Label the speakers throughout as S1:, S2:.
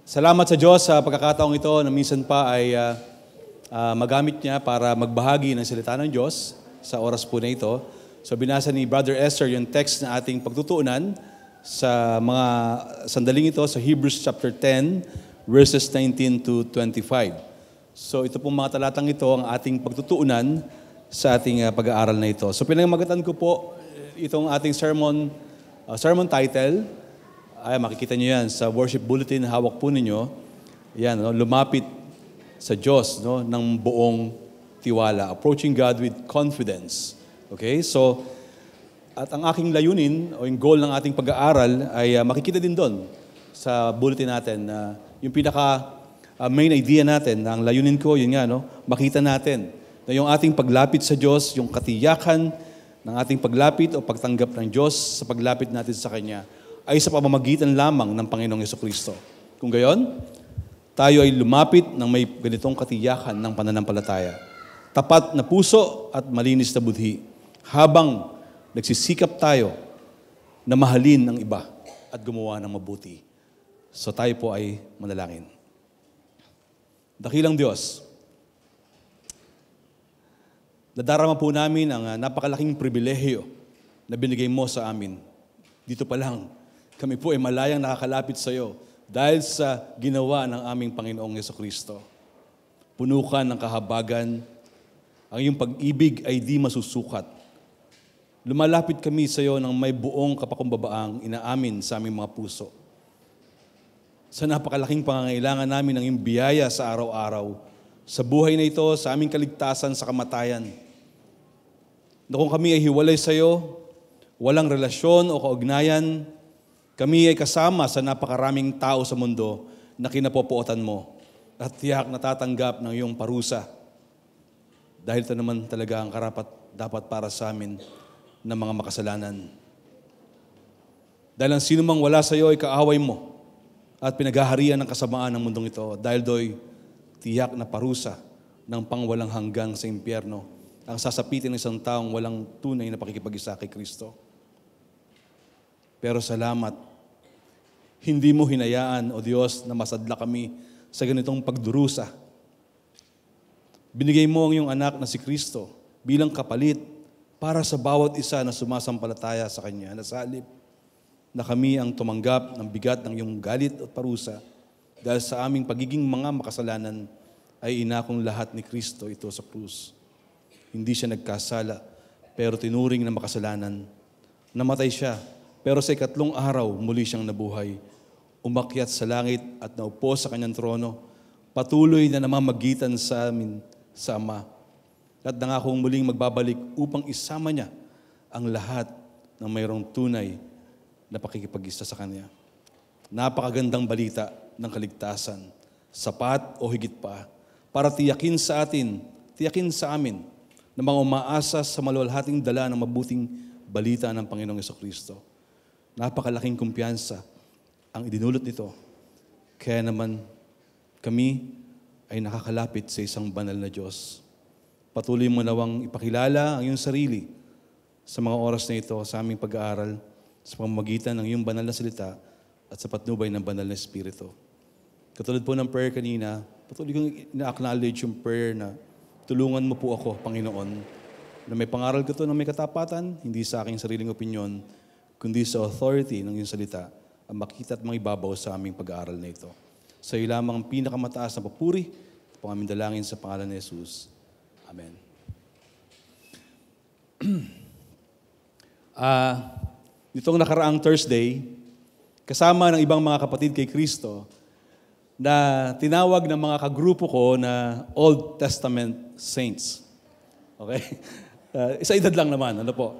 S1: Salamat sa Diyos sa pagkakataong ito na minsan pa ay magamit niya para magbahagi ng salita ng Diyos sa oras po na ito. So binasa ni Brother Esther yung text na ating pagtutuunan sa mga sandaling ito sa Hebrews chapter 10 verses 19 to 25. So ito pong mga talatang ito ang ating pagtutuunan sa ating pag-aaral na ito. So pinamagatan ko po itong ating sermon title. Ay, makikita niyo yan sa worship bulletin, hawak po ninyo. Yan, no? Lumapit sa Diyos, no? Ng buong tiwala. Approaching God with confidence. Okay? So, at ang aking layunin, o yung goal ng ating pag-aaral, ay makikita din doon sa bulletin natin. Yung pinaka main idea natin, na ang layunin ko, yun nga, no? Makita natin na yung ating paglapit sa Diyos, yung katiyakan ng ating paglapit o pagtanggap ng Diyos sa paglapit natin sa Kanya, ay sa pamamagitan lamang ng Panginoong Jesucristo. Kung gayon, tayo ay lumapit ng may ganitong katiyakan ng pananampalataya. Tapat na puso at malinis na budhi, habang nagsisikap tayo na mahalin ang iba at gumawa ng mabuti. So tayo po ay manalangin. Dakilang Diyos, nadarama po namin ang napakalaking pribilehyo na binigay mo sa amin. Dito pa lang, kami po ay malayang nakakalapit sa iyo dahil sa ginawa ng aming Panginoong Jesucristo. Puno ka ng kahabagan, ang iyong pag-ibig ay di masusukat. Lumalapit kami sa iyo ng may buong kapakumbabaang inaamin sa aming mga puso. Sa napakalaking pangangailangan namin ng iyong biyaya sa araw-araw, sa buhay na ito, sa aming kaligtasan sa kamatayan. Na kung kami ay hiwalay sa iyo, walang relasyon o kaugnayan, kami ay kasama sa napakaraming tao sa mundo na kinapopuotan mo at tiyak natatanggap ng iyong parusa. Dahil ito naman talaga ang karapat dapat para sa amin ng mga makasalanan. Dahil ang sino mang wala sa iyo ay kaaway mo at pinaghaharian ng kasamaan ng mundong ito. Dahil do'y tiyak na parusa ng pangwalang hanggang sa impyerno ang sasapitin ng isang taong walang tunay na pakikipag-isa kay Kristo. Pero salamat, hindi mo hinayaan, O Diyos, na masadla kami sa ganitong pagdurusa. Binigay mo ang iyong anak na si Kristo bilang kapalit para sa bawat isa na sumasampalataya sa Kanya, na sa halip na kami ang tumanggap ng bigat ng iyong galit at parusa dahil sa aming pagiging mga makasalanan ay inakong lahat ni Kristo ito sa krus. Hindi siya nagkasala, pero tinuring na makasalanan. Namatay siya, pero sa ikatlong araw, muli siyang nabuhay. Umakyat sa langit at naupo sa kanyang trono. Patuloy na namamagitan sa amin sa Ama. At nangakong muling magbabalik upang isama niya ang lahat ng mayroong tunay na pakikipag-isa sa Kanya. Napakagandang balita ng kaligtasan. Sapat o higit pa para tiyakin sa atin, tiyakin sa amin na mga umaasa sa maluwalhating dala ng mabuting balita ng Panginoong Jesucristo. Napakalaking kumpiyansa ang idinulot nito. Kaya naman kami ay nakakalapit sa isang banal na Diyos. Patuloy mo nawang ipakilala ang iyong sarili sa mga oras na ito sa aming pag-aaral sa pamamagitan ng iyong banal na salita at sa patnubay ng banal na Espiritu. Katulad po ng prayer kanina, patuloy kong ina-acknowledge yung prayer na tulungan mo po ako, Panginoon, na may pangaral ko ito na may katapatan, hindi sa aking sariling opinyon, kundi sa authority ng iyong salita, ang makita at mangibabaw sa aming pag-aaral na ito. Sa iyo lamang ang pinakamataas na papuri, pang aming dalangin sa pangalan ni Jesus. Amen. Nitong nakaraang Thursday, kasama ng ibang mga kapatid kay Kristo, na tinawag ng mga kagrupo ko na Old Testament Saints. Okay? Isa edad lang naman, ano po?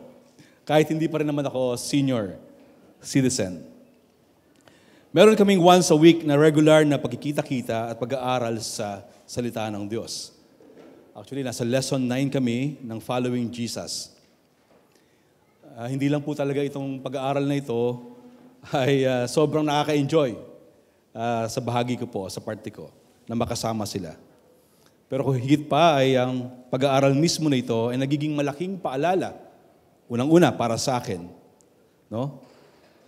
S1: Kahit hindi pa rin naman ako senior citizen. Meron kaming once a week na regular na pagkikita-kita at pag-aaral sa salita ng Diyos. Actually, nasa lesson 9 kami ng Following Jesus. Hindi lang po talaga itong pag-aaral na ito ay sobrang nakaka-enjoy sa bahagi ko po, sa parte ko, na makasama sila. Pero kung higit pa ay ang pag-aaral mismo na ito ay nagiging malaking paalala. Unang-una para sa akin, no?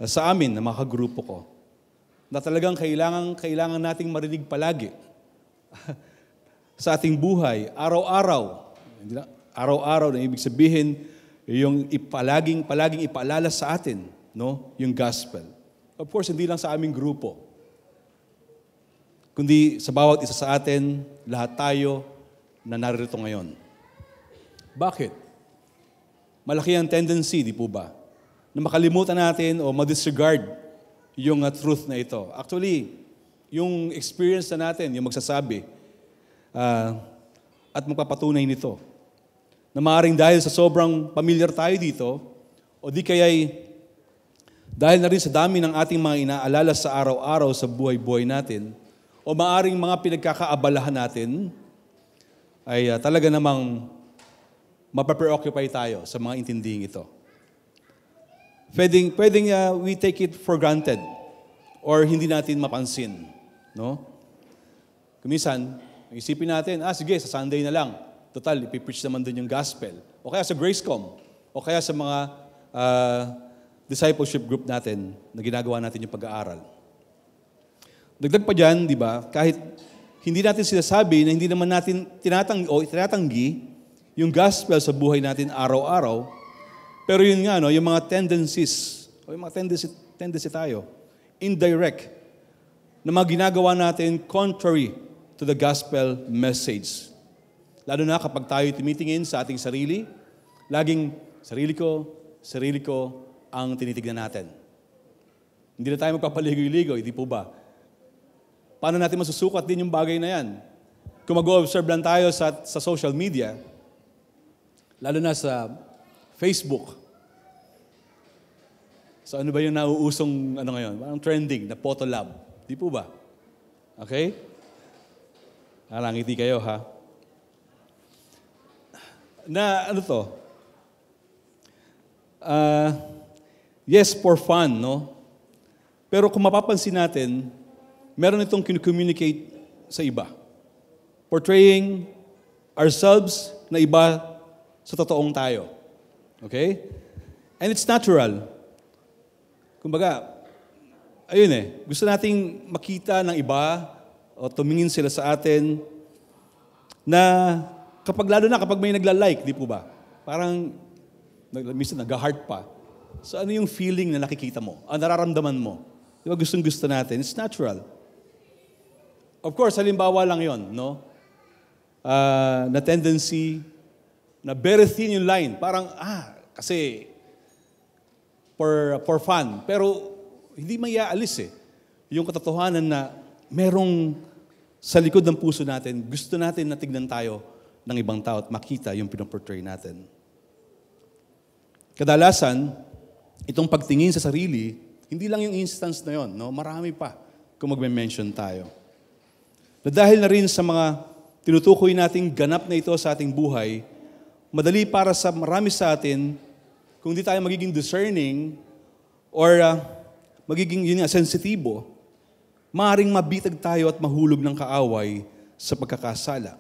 S1: Sa amin, na mga kagrupo ko, na talagang kailangan nating marinig palagi sa ating buhay, araw-araw. Araw-araw na ibig sabihin, yung palaging ipaalala sa atin, no? Yung gospel. Of course, hindi lang sa aming grupo, kundi sa bawat isa sa atin, lahat tayo na narito ngayon. Bakit? Malaki ang tendency, di po ba, na makalimutan natin o ma-disregard yung truth na ito. Actually, yung experience na natin, yung magsasabi at magpapatunay nito, na maaaring dahil sa sobrang familiar tayo dito, o di kaya'y dahil na rin sa dami ng ating mga inaalala sa araw-araw sa buhay-buhay natin, o maaaring mga pinagkakaabalahan natin, ay talaga namang mapapreoccupy tayo sa mga intindihing ito. Pwedeng we take it for granted or hindi natin mapansin. No? Kumisan, isipin natin, sige, sa Sunday na lang. Total, ipipreach naman dun yung gospel. O kaya sa Gracecom. O kaya sa mga discipleship group natin na ginagawa natin yung pag-aaral. Dagdag pa dyan, di ba, kahit hindi natin sinasabi na hindi naman natin tinatanggi yung gospel sa buhay natin araw-araw, pero yun nga, no, yung mga tendencies, o yung mga tendency tayo, indirect, na mga ginagawa natin contrary to the gospel message. Lalo na kapag tayo tumitingin sa ating sarili, laging sarili ko ang tinitignan natin. Hindi na tayo magpapaligoy-ligoy, di po ba? Paano natin masusukat din yung bagay na yan? Kung mag-observe lang tayo sa social media, lalo na sa Facebook. So ano ba yung nauusong ngayon? Parang trending na photo lab. Di po ba? Okay? Ngiti kayo, ha? Na ano to? Yes, for fun, no? Pero kung mapapansin natin, meron itong communicate sa iba. Portraying ourselves na iba sa totoong tayo. Okay? And it's natural. Kumbaga, ayun gusto nating makita ng iba o tumingin sila sa atin na lalo na kapag may nagla-like, di po ba? Parang, minsan nag-heart pa. So ano yung feeling na nakikita mo? Ang nararamdaman mo? Di ba gustong-gusto natin? It's natural. Of course, halimbawa lang yon, no? Na tendency na very thin yung line. Parang, kasi for fun. Pero hindi maiaalis yung katotohanan na merong sa likod ng puso natin, gusto natin na tignan tayo ng ibang tao at makita yung pinoportray natin. Kadalasan, itong pagtingin sa sarili, hindi lang yung instance na yon, no? Marami pa kung magme-mention tayo. Na dahil na rin sa mga tinutukoy nating ganap na ito sa ating buhay, madali para sa marami sa atin, kung di tayo magiging discerning or magiging sensitibo, maaaring mabitag tayo at mahulog ng kaaway sa pagkakasala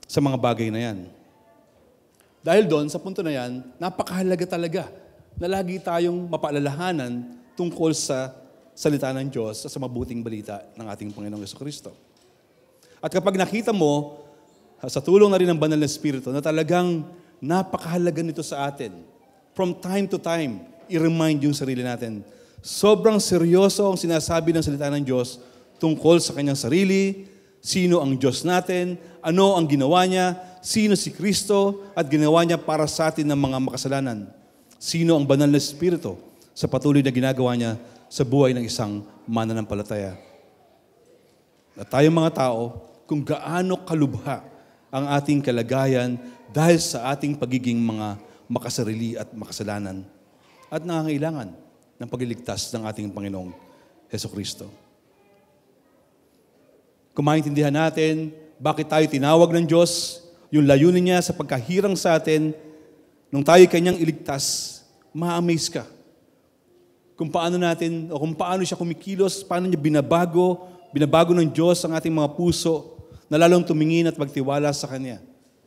S1: sa mga bagay na yan. Dahil doon, sa punto na yan, napakahalaga talaga na lagi tayong mapaalalahanan tungkol sa salita ng Diyos sa mabuting balita ng ating Panginoong Jesucristo. At kapag nakita mo, sa tulong na rin ng Banal na Espiritu, na talagang napakahalaga nito sa atin, from time to time, i-remind yung sarili natin. Sobrang seryoso ang sinasabi ng salita ng Diyos tungkol sa kanyang sarili, sino ang Diyos natin, ano ang ginawa niya, sino si Kristo, at ginawa niya para sa atin ng mga makasalanan. Sino ang Banal na Espiritu sa patuloy na ginagawa niya sa buhay ng isang mananampalataya. At tayong mga tao, kung gaano kalubha ang ating kalagayan dahil sa ating pagiging mga makasarili at makasalanan at nangangailangan ng pagliligtas ng ating Panginoong Jesucristo. Kung maintindihan natin bakit tayo tinawag ng Diyos, yung layunin niya sa pagkahirang sa atin, nung tayo kanyang iligtas, ma-amaze ka. Kung paano natin, o kung paano siya kumikilos, paano niya binabago ng Diyos ang ating mga puso, na lalong tumingin at magtiwala sa Kanya.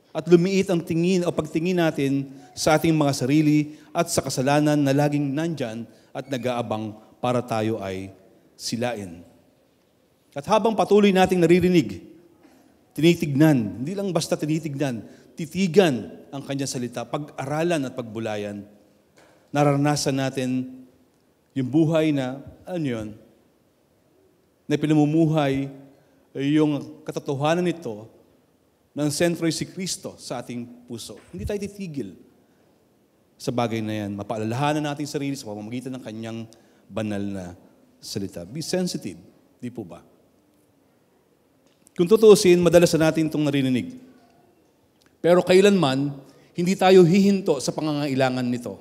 S1: At lumiit ang tingin o pagtingin natin sa ating mga sarili at sa kasalanan na laging nandyan at nag-aabang para tayo ay silain. At habang patuloy nating naririnig, tinitignan, hindi lang basta tinitignan, titigan ang kanyang salita, pag-aralan at pagbulayan, nararanasan natin yung buhay na, na pinamumuhay yung katotohanan nito ng sentro si Kristo sa ating puso. Hindi tayo titigil sa bagay na yan. Mapaalalahanan natin sarili sa pamamagitan ng kanyang banal na salita. Be sensitive, di po ba? Kung tutuusin, madalas na natin itong narinig. Pero kailanman, hindi tayo hihinto sa pangangailangan nito.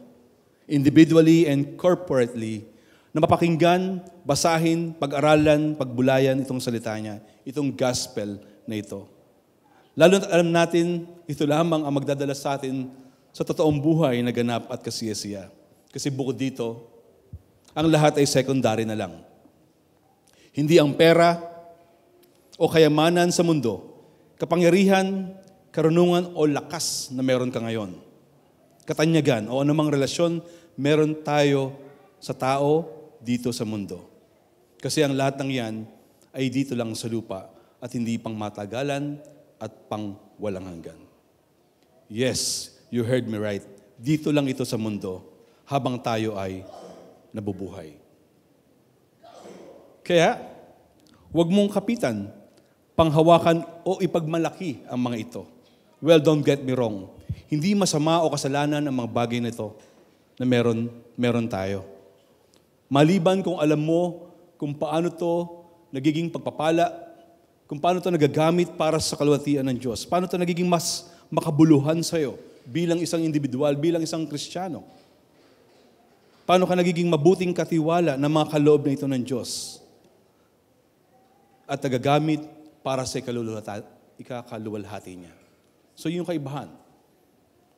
S1: Individually and corporately, na mapakinggan, basahin, pag-aralan, pagbulayan itong salita niya, itong gospel na ito. Lalo na alam natin, ito lamang ang magdadala sa atin sa totoong buhay na ganap at kasiyasiya. Kasi bukod dito, ang lahat ay secondary na lang. Hindi ang pera o kayamanan sa mundo, kapangyarihan, karunungan o lakas na meron ka ngayon. Katanyagan o anumang relasyon meron tayo sa tao dito sa mundo. Kasi ang lahat ng yan ay dito lang sa lupa at hindi pang matagalan at pang walang hanggan. Yes, you heard me right. Dito lang ito sa mundo habang tayo ay nabubuhay. Kaya, huwag mong kapitan, panghawakan o ipagmalaki ang mga ito. Well, don't get me wrong. Hindi masama o kasalanan ang mga bagay na ito na meron tayo. Maliban kung alam mo kung paano to nagiging pagpapala, kung paano to nagagamit para sa kalwatian ng Diyos, paano to nagiging mas makabuluhan sa'yo bilang isang individual, bilang isang Kristiyano. Paano ka nagiging mabuting katiwala ng mga kaloob na ito ng Diyos at nagagamit para sa ikakaluwalhati niya. So yung kaibahan,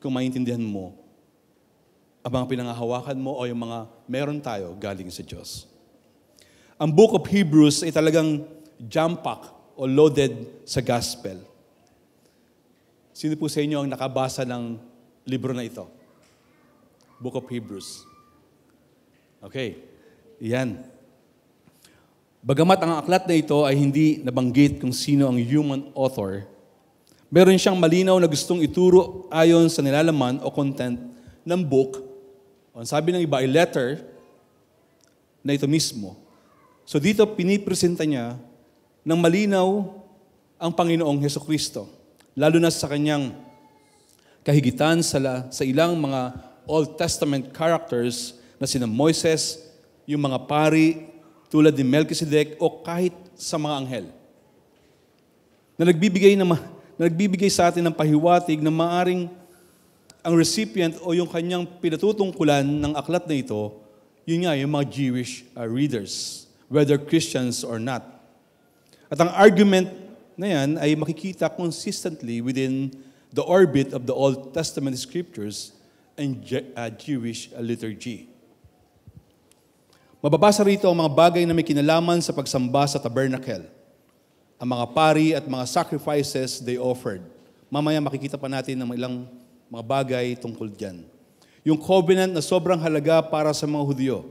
S1: kung maintindihan mo, ang mga pinangahawakan mo o yung mga meron tayo galing sa Diyos. Ang Book of Hebrews ay talagang jam-pack o loaded sa gospel. Sino po sa inyo ang nakabasa ng libro na ito? Book of Hebrews. Okay, yan. Bagamat ang aklat na ito ay hindi nabanggit kung sino ang human author, meron siyang malinaw na gustong ituro ayon sa nilalaman o content ng book. Ang sabi ng iba ay letter na ito mismo. So dito pinipresenta niya ng malinaw ang Panginoong Hesukristo. Lalo na sa kanyang kahigitan sa ilang mga Old Testament characters na sina Moises, yung mga pari tulad ni Melchizedek o kahit sa mga anghel. Na nagbibigay sa atin ng pahiwatig na maaring ang recipient o yung kanyang pinatutungkulan ng aklat na ito, yun nga, yung mga Jewish readers, whether Christians or not. At ang argument na yan ay makikita consistently within the orbit of the Old Testament scriptures and Jewish liturgy. Mababasa rito ang mga bagay na may kinalaman sa pagsamba sa tabernacle, ang mga pari at mga sacrifices they offered. Mamaya makikita pa natin ng ilang mga bagay tungkol dyan. Yung covenant na sobrang halaga para sa mga Hudyo.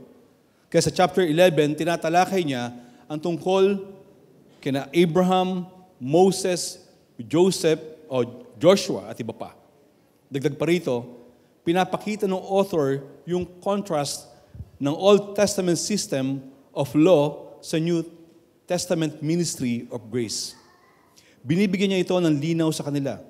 S1: Kaya sa chapter 11, tinatalakay niya ang tungkol kina Abraham, Moses, Joseph, o Joshua at iba pa. Dagdag pa rito, pinapakita ng author yung contrast ng Old Testament system of law sa New Testament ministry of grace. Binibigyan niya ito ng linaw sa kanila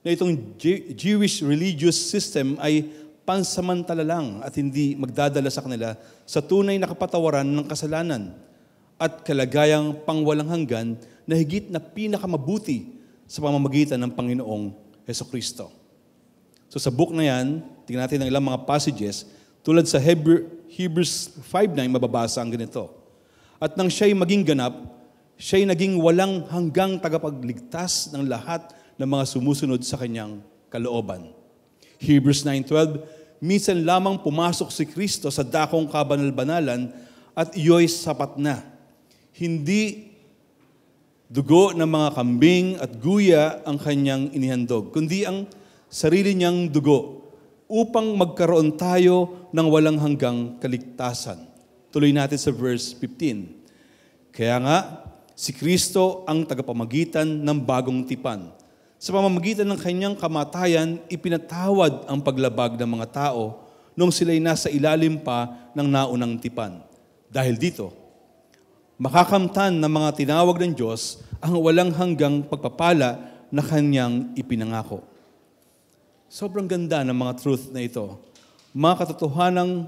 S1: na itong Jewish religious system ay pansamantala lang at hindi magdadala sa kanila sa tunay na kapatawaran ng kasalanan at kalagayang pangwalang hanggan na higit na pinakamabuti sa pamamagitan ng Panginoong Hesukristo. So sa book na yan, tingnan natin ang ilang mga passages, tulad sa Hebrews 5:9, mababasa ang ganito. At nang siya'y maging ganap, siya'y naging walang hanggang tagapagligtas ng lahat ng mga sumusunod sa kanyang kalooban. Hebrews 9:12, minsan lamang pumasok si Kristo sa dakong kabanal-banalan at iyo'y sapat na. Hindi dugo ng mga kambing at guya ang kanyang inihandog, kundi ang sarili niyang dugo upang magkaroon tayo ng walang hanggang kaligtasan. Tuloy natin sa verse 15. Kaya nga, si Kristo ang tagapamagitan ng bagong tipan. Sa pamamagitan ng kanyang kamatayan, ipinatawad ang paglabag ng mga tao nung sila'y nasa ilalim pa ng naunang tipan. Dahil dito, makakamtan ng mga tinawag ng Diyos ang walang hanggang pagpapala na kanyang ipinangako. Sobrang ganda ng mga truth na ito. Mga katotohanang,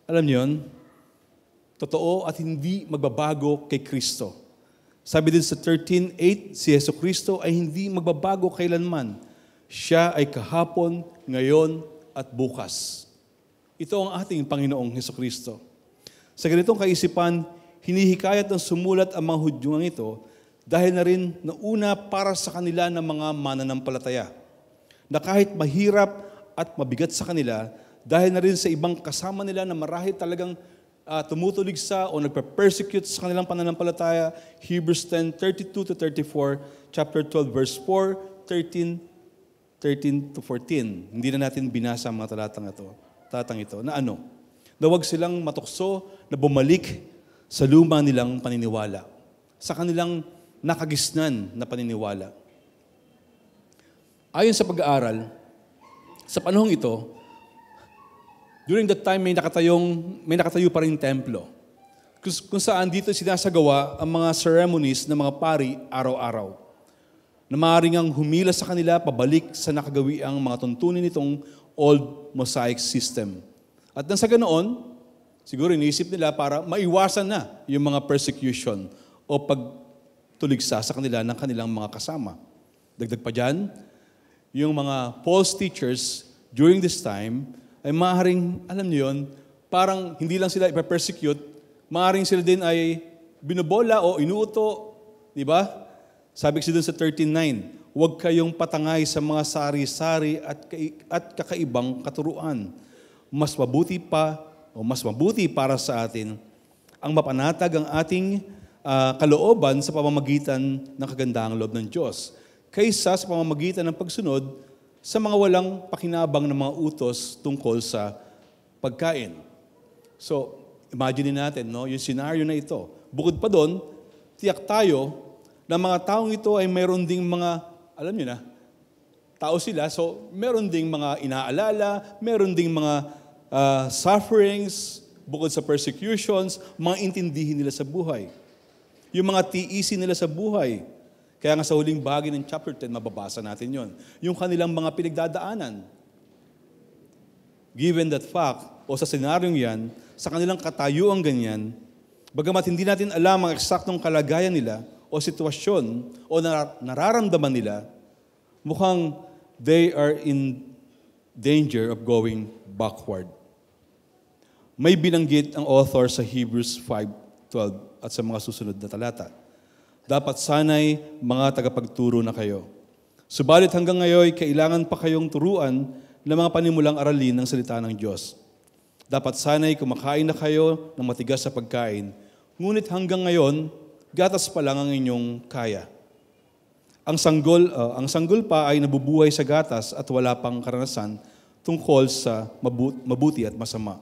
S1: alam niyo yun, totoo at hindi magbabago kay Kristo. Sabi din sa 13:8, si Jesucristo ay hindi magbabago kailanman. Siya ay kahapon, ngayon, at bukas. Ito ang ating Panginoong Jesucristo. Sa ganitong kaisipan, hinihikayat ng sumulat ang mga Hudyong ito dahil na rin nauna para sa kanila ng mga mananampalataya. Na kahit mahirap at mabigat sa kanila, dahil na rin sa ibang kasama nila na marahil talagang tumutulig sa o nagpe-persecute sa kanilang pananampalataya. Hebrews 10:32-34, chapter 12, verse 4, 13-14. Hindi na natin binasa ang mga talatang ito. Na ano? Na huwag silang matukso na bumalik sa luma nilang paniniwala. Sa kanilang nakagisnan na paniniwala. Ayon sa pag-aaral, sa panahong ito, during that time, may nakatayo pa rin templo. Kung saan dito sinasagawa ang mga ceremonies ng mga pari araw-araw. Na maaaring ang humila sa kanila pabalik sa nakagawiang mga tuntunin nitong old Mosaic system. At nang sa ganoon, siguro iniisip nila para maiwasan na yung mga persecution o pagtuligsa sa kanila ng kanilang mga kasama. Dagdag pa dyan, yung mga false teachers during this time ay maaaring, alam niyo yun, parang hindi lang sila ipapersecute, maaaring sila din ay binobola o inuuto, di ba? Sabi kasi dun sa 13:9, huwag kayong patangay sa mga sari-sari at kakaibang katuruan. Mas mabuti para sa atin ang mapanatag ang ating kalooban sa pamamagitan ng kagandahang loob ng Diyos kaysa sa pamamagitan ng pagsunod sa mga walang pakinabang ng mga utos tungkol sa pagkain. So, imagine natin, no, yung scenario na ito. Bukod pa doon, tiyak tayo na mga taong ito ay mayroon ding mga, alam niyo na, tao sila, so mayroon ding mga inaalala, mayroon ding mga sufferings, bukod sa persecutions, mga intindihin nila sa buhay. Yung mga tiisin nila sa buhay. Kaya nga sa huling bahagi ng chapter 10, mababasa natin yon. Yung kanilang mga pinagdadaanan. Given that fact, o sa senaryong yan, sa kanilang katayuang ganyan, bagamat hindi natin alam ang eksaktong kalagayan nila o sitwasyon o nararamdaman nila, mukhang they are in danger of going backward. May binanggit ang author sa Hebrews 5:12 at sa mga susunod na talata. Dapat sanay mga tagapagturo na kayo. Subalit hanggang ngayon, kailangan pa kayong turuan ng mga panimulang aralin ng salita ng Diyos. Dapat sanay kumakain na kayo ng matigas sa pagkain, ngunit hanggang ngayon, gatas pa lang ang inyong kaya. Ang sanggol pa ay nabubuhay sa gatas at wala pang karanasan tungkol sa mabuti at masama.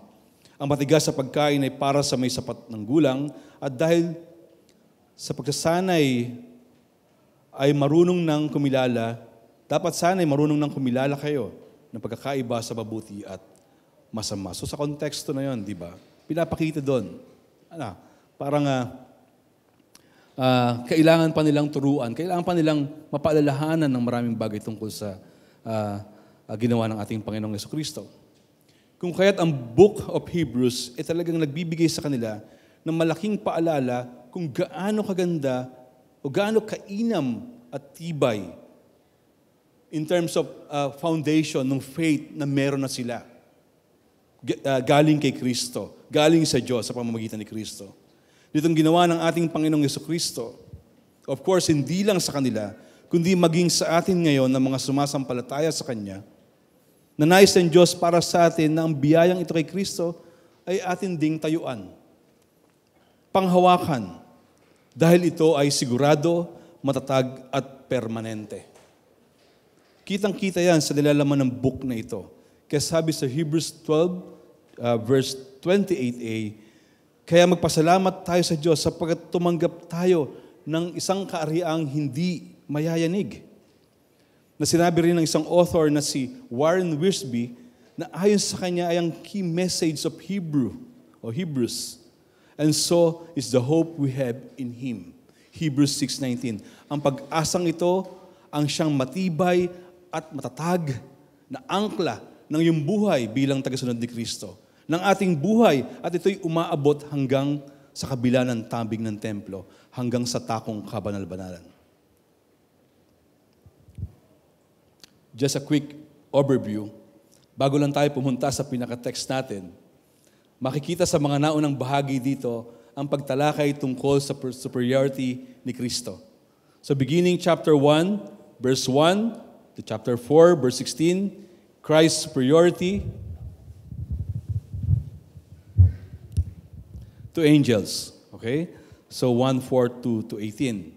S1: Ang matigas sa pagkain ay para sa may sapat ng gulang at dahil sa pagsasanay ay marunong nang kumilala, dapat sana'y marunong nang kumilala kayo ng pagkakaiba sa mabuti at masama. So sa konteksto na yon, di ba? Pinapakita doon. Parang kailangan pa nilang turuan, kailangan pa nilang mapaalalahanan ng maraming bagay tungkol sa ginawa ng ating Panginoong Jesucristo. Kung kaya't ang Book of Hebrews ay talagang nagbibigay sa kanila ng malaking paalala kung gaano kaganda o gaano kainam at tibay in terms of foundation ng faith na meron na sila. Galing kay Kristo, galing sa Diyos sa pamamagitan ni Kristo. Ditong ginawa ng ating Panginoong Jesucristo. Of course, hindi lang sa kanila, kundi maging sa atin ngayon na mga sumasampalataya sa Kanya, na nais ng Diyos para sa atin na ang biyayang ito kay Kristo ay atin ding tayuan. Panghawakan, dahil ito ay sigurado, matatag at permanente. Kitang-kita yan sa nilalaman ng book na ito. Kaya sabi sa Hebrews 12, verse 28a, Kaya magpasalamat tayo sa Diyos sapagkat tumanggap tayo ng isang kaariang hindi mayayanig. Na sinabi rin ng isang author na si Warren Wiersbe na ayon sa kanya ay ang key message of Hebrews. And so is the hope we have in Him. Hebrews 6:19. Ang pag-asang ito ang siyang matibay at matatag na angkla ng iyong buhay bilang tagasunod ni Kristo. Ng ating buhay at ito'y umaabot hanggang sa kabila ng tabing ng templo, hanggang sa takong kabanal-banalan. Just a quick overview. Bago lang tayo pumunta sa pinaka-text natin, makikita sa mga naunang bahagi dito ang pagtalakay tungkol sa superiority ni Kristo. So beginning chapter 1, verse 1 to chapter 4, verse 16, Christ's superiority to angels. Okay? So 1:4 to 18.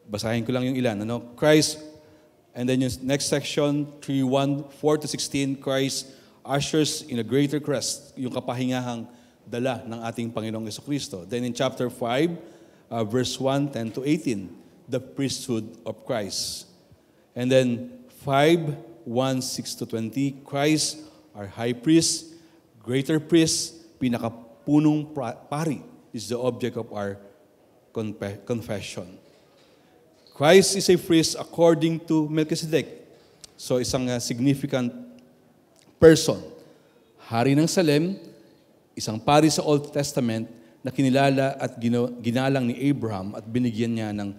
S1: Basahin ko lang yung ilan. Christ, and then yung next section, 3:1, 4 to 16, Christ ushers in a greater crest, yung kapahingahang dala ng ating Panginoong Jesucristo. Then in chapter 5, verse 1, 10 to 18, the priesthood of Christ. And then 5:1, 6 to 20, Christ, our high priest, greater priest, pinakapunong pari is the object of our confession. Christ is a priest according to Melchizedek. So isang significant person. Hari ng Salem, isang pari sa Old Testament na kinilala at ginalang ni Abraham at binigyan niya ng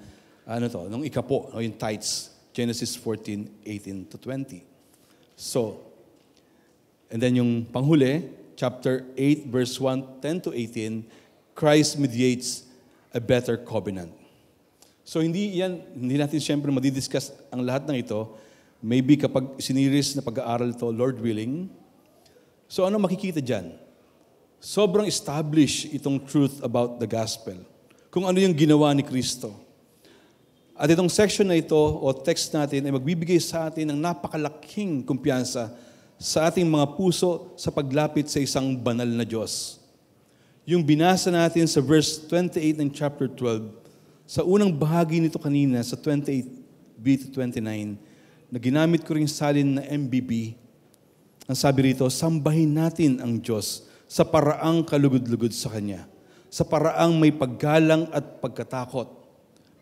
S1: ng ikapo, yung tithes. Genesis 14:18 to 20. So, and then yung panghuli, chapter 8, verse 1, 10 to 18, Christ mediates a better covenant. So hindi natin siyempre madidiscuss ang lahat ng ito. Maybe kapag siniris na pag-aaral ito, Lord willing. So ano makikita dyan? Sobrang established itong truth about the gospel. Kung ano yung ginawa ni Kristo. At itong section na ito o text natin ay magbibigay sa atin ng napakalaking kumpiyansa sa ating mga puso sa paglapit sa isang banal na Diyos. Yung binasa natin sa verse 28 ng chapter 12, sa unang bahagi nito kanina, sa 28b to 29, na ginamit ko rin salin na MBB, ang sabi rito, sambahin natin ang Diyos sa paraang kalugod-lugod sa Kanya, sa paraang may paggalang at pagkatakot.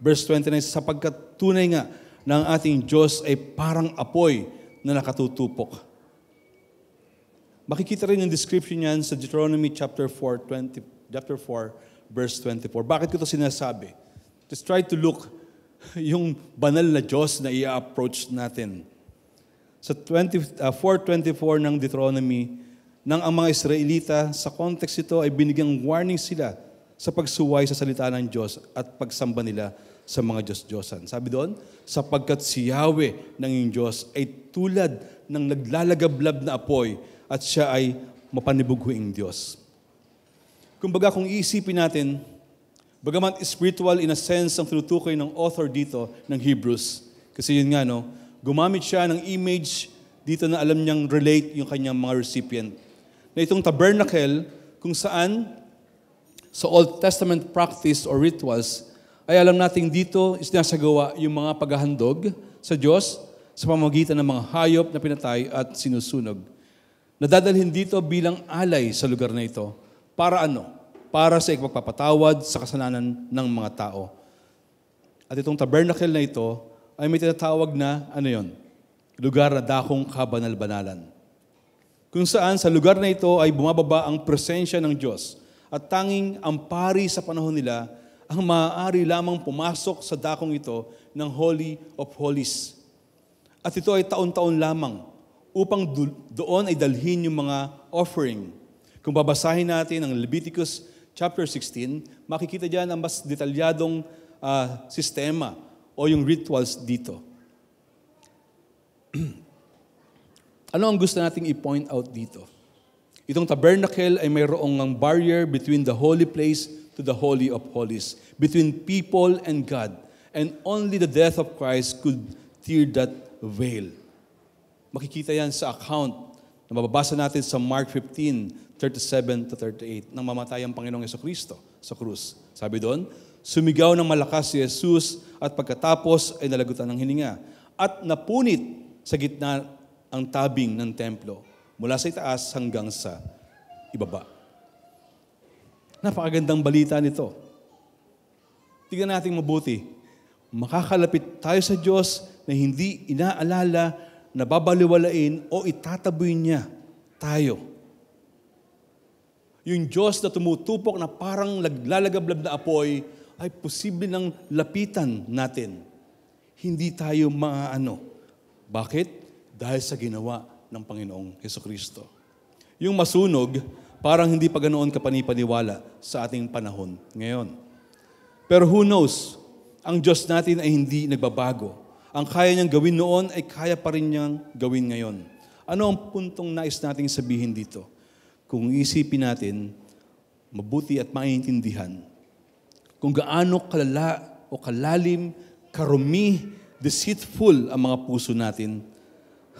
S1: Verse 29, sapagkat tunay nga na ang ating Diyos ay parang apoy na nakatutupok. Makikita rin yung description niyan sa Deuteronomy chapter 4, verse 24. Bakit ko ito sinasabi? Just try to look yung banal na Diyos na i-approach natin. Sa 4:24 ng Deuteronomy, nang ang mga Israelita, sa context ito ay binigyang warning sila sa pagsuway sa salita ng Diyos at pagsamba nila sa mga Diyos-Diyosan. Sabi doon, sapagkat si Yahweh ng iyong Diyos ay tulad ng naglalagablab na apoy at siya ay mapanibughuing Diyos. Kumbaga kung iisipin natin, bagamat spiritual in a sense ang tinutukoy ng author dito ng Hebrews, kasi yun nga, gumamit siya ng image dito na alam niyang relate yung kanyang mga recipient. Na itong tabernacle, kung saan sa Old Testament practice or rituals, ay alam natin dito isinasagawa yung mga paghahandog sa Diyos sa pamamagitan ng mga hayop na pinatay at sinusunog. Nadadalhin dito bilang alay sa lugar na ito. Para ano? Para sa ipagpapatawad sa kasalanan ng mga tao. At itong tabernacle na ito ay may tinatawag na, lugar na dakong kabanal-banalan. Kung saan sa lugar na ito ay bumababa ang presensya ng Diyos at tanging ang pari sa panahon nila ang maaari lamang pumasok sa dakong ito ng Holy of Holies. At ito ay taon-taon lamang upang doon ay dalhin yung mga offering. Kung babasahin natin ang Leviticus chapter 16, makikita dyan ang mas detalyadong sistema o yung rituals dito. Ano ang gusto nating i-point out dito? Itong tabernacle ay mayroong ng barrier between the holy place to the Holy of Holies, between people and God. And only the death of Christ could tear that veil. Makikita yan sa account na mababasa natin sa Mark 15:37-38, nang mamatay ang Panginoong Jesucristo sa krus. Sabi doon, sumigaw ng malakas si Jesus at pagkatapos ay nalagutan ng hininga at napunit sa gitna ang tabing ng templo mula sa itaas hanggang sa ibaba. Napakagandang balita nito. Tignan natin mabuti. Makakalapit tayo sa Diyos na hindi inaalala, nababaliwalain o itataboy niya tayo. Yung Diyos na tumutupok na parang naglalagablab na apoy ay posible ng lapitan natin. Hindi tayo maaano. Bakit? Dahil sa ginawa ng Panginoong Jesucristo. Yung masunog, parang hindi pa ganoon kapanipaniwala sa ating panahon ngayon. Pero who knows, ang Diyos natin ay hindi nagbabago. Ang kaya niyang gawin noon ay kaya pa rin niyang gawin ngayon. Ano ang puntong nais nating sabihin dito? Kung isipin natin, mabuti at maintindihan, kung gaano kalala o kalalim, karumi, deceitful ang mga puso natin,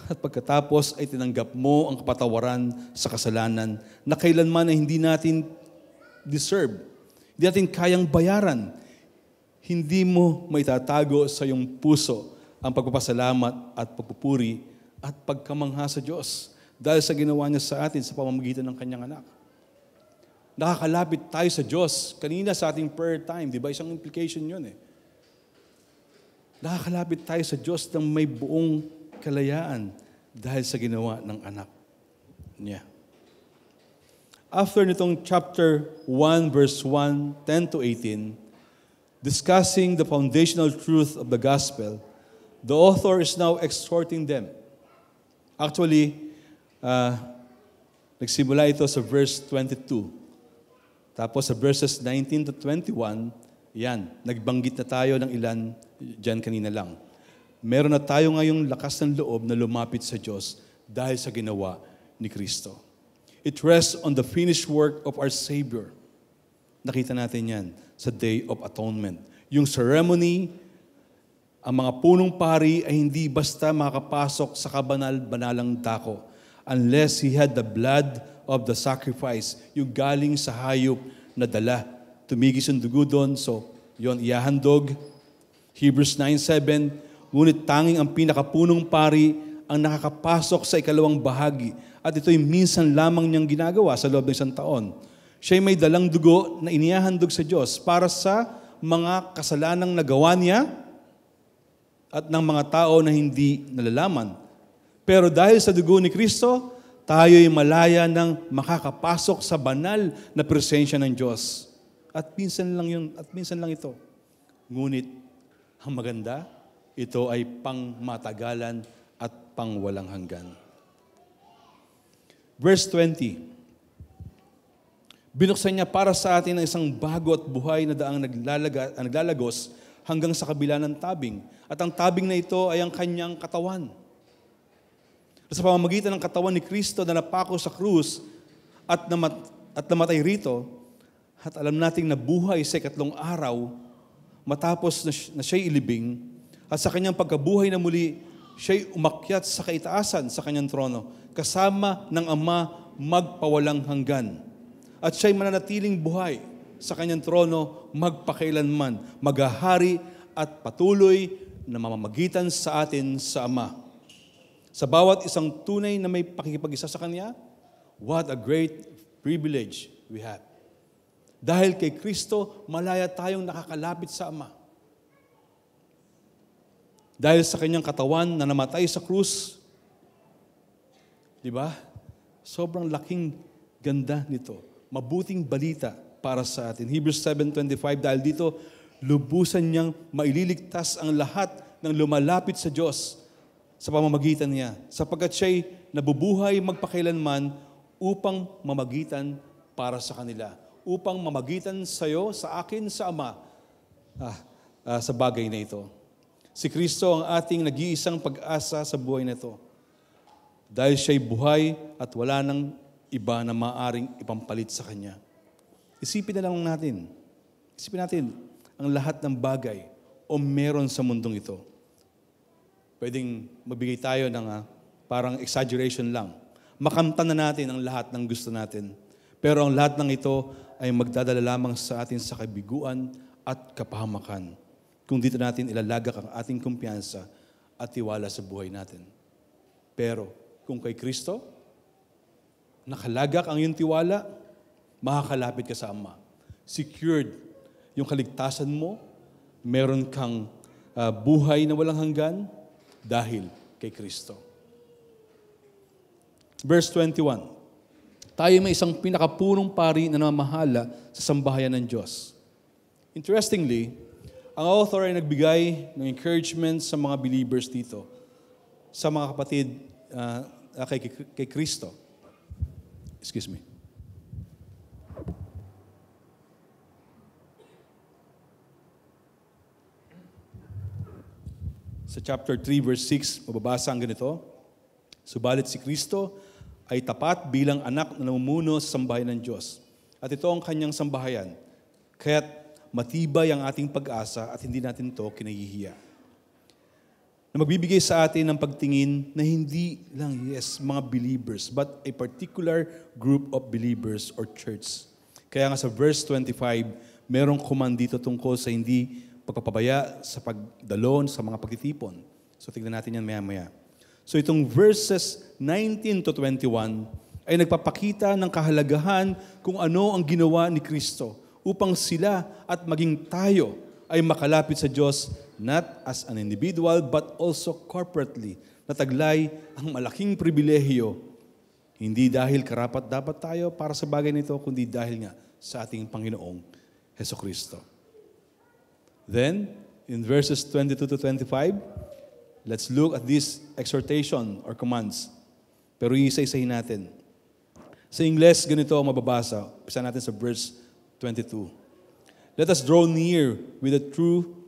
S1: at pagkatapos ay tinanggap mo ang kapatawaran sa kasalanan na kailanman ay hindi natin deserve, hindi natin kayang bayaran, hindi mo maitatago sa iyong puso ang pagpapasalamat at pagpupuri at pagkamangha sa Diyos dahil sa ginawa niya sa atin sa pamamagitan ng kanyang anak. Nakakalapit tayo sa Diyos. Kanina sa ating prayer time, di ba? Isang implication yun eh. Nakakalapit tayo sa Diyos ng may buong kalayaan dahil sa ginawa ng anak niya. After nitong chapter 1, verse 1, 10-18, discussing the foundational truth of the gospel, the author is now exhorting them. Actually, nagsimula ito sa verse 22. Tapos sa verses 19-21, yan, nagbanggit na tayo ng ilan dyan kanina lang. Meron na tayo ngayong lakas ng loob na lumapit sa Diyos dahil sa ginawa ni Kristo. It rests on the finished work of our Savior. Nakita natin yan sa Day of Atonement. Yung ceremony, ang mga punong pari ay hindi basta makakapasok sa kabanal-banalang dako unless he had the blood of the sacrifice, yung galing sa hayop na dala. Tumigis yung dugo doon, so yon ihahandog. Hebrews 9:7, ngunit tanging ang pinakapunong pari ang nakakapasok sa ikalawang bahagi at ito'y minsan lamang niyang ginagawa sa loob ng isang taon. Siya'y may dalang dugo na inihahandog sa Diyos para sa mga kasalanang nagawa niya at ng mga tao na hindi nalalaman. Pero dahil sa dugo ni Kristo, tayo'y malaya ng makakapasok sa banal na presensya ng Diyos. At minsan lang ito. Ngunit, ang maganda, ito ay pangmatagalan at pangwalang hanggan. Verse 20, binuksan niya para sa atin ang isang bago at buhay na daang naglalagos hanggang sa kabila ng tabing. At ang tabing na ito ay ang kanyang katawan. Sa pamamagitan ng katawan ni Kristo na napako sa krus at namatay rito, at alam nating nabuhay sa ikatlong araw, matapos na siya'y ilibing, at sa kanyang pagkabuhay na muli, siya'y umakyat sa kaitaasan sa kanyang trono, kasama ng Ama magpawalang hanggan. At siya'y mananatiling buhay sa kanyang trono magpakailanman, maghahari at patuloy na mamamagitan sa atin sa Ama. Sa bawat isang tunay na may pakikipag-isa sa Kanya, what a great privilege we have. Dahil kay Kristo, malaya tayong nakakalapit sa Ama. Dahil sa Kanyang katawan na namatay sa krus, di ba? Sobrang laking ganda nito. Mabuting balita para sa atin. Hebrews 7:25, dahil dito, lubusan niyang maililigtas ang lahat ng lumalapit sa Diyos sa pamamagitan niya, sapagkat siya'y nabubuhay magpakailanman upang mamagitan para sa kanila, upang mamagitan sa iyo, sa akin, sa Ama, sa bagay na ito. Si Kristo ang ating nag-iisang pag-asa sa buhay na ito. Dahil siya'y buhay at wala nang iba na maaring ipampalit sa Kanya. Isipin na lang natin ang lahat ng bagay o meron sa mundong ito. Pwedeng magbigay tayo ng parang exaggeration lang. Makamtan na natin ang lahat ng gusto natin. Pero ang lahat ng ito ay magdadala lamang sa atin sa kabiguan at kapahamakan kung dito natin ilalagak ang ating kumpiyansa at tiwala sa buhay natin. Pero kung kay Kristo, nakalagak ang iyong tiwala, makakalapit ka sa Ama. Secured yung kaligtasan mo, meron kang buhay na walang hanggan dahil kay Kristo. Verse 21. Tayo may isang pinakapunong pari na namamahala sa sambahayan ng Diyos. Interestingly, ang author ay nagbigay ng encouragement sa mga believers dito, sa mga kapatid kay Kristo. Excuse me. Sa chapter 3, verse 6, mababasa ang ganito, subalit si Kristo ay tapat bilang anak na namumuno sa sambahayan ng Diyos. At ito ang kanyang sambahayan. Kaya't matibay ang ating pag-asa at hindi natin ito kinahihiya. Na magbibigay sa atin ng pagtingin na hindi lang, mga believers, but a particular group of believers or church. Kaya nga sa verse 25, merong command dito tungkol sa hindi pagpapabaya sa pagdalon, sa mga pagtitipon. So tignan natin yan maya-maya. So itong verses 19 to 21 ay nagpapakita ng kahalagahan kung ano ang ginawa ni Kristo upang sila at maging tayo ay makalapit sa Diyos not as an individual but also corporately. Nataglay ang malaking pribilehiyo hindi dahil karapat-dapat tayo para sa bagay nito kundi dahil nga sa ating Panginoong Hesukristo. Then, in verses 22 to 25, let's look at this exhortation or commands. Pero isa-isahin natin. Sa Ingles, ganito ang mababasa. Umpisa natin sa verse 22. Let us draw near with a true,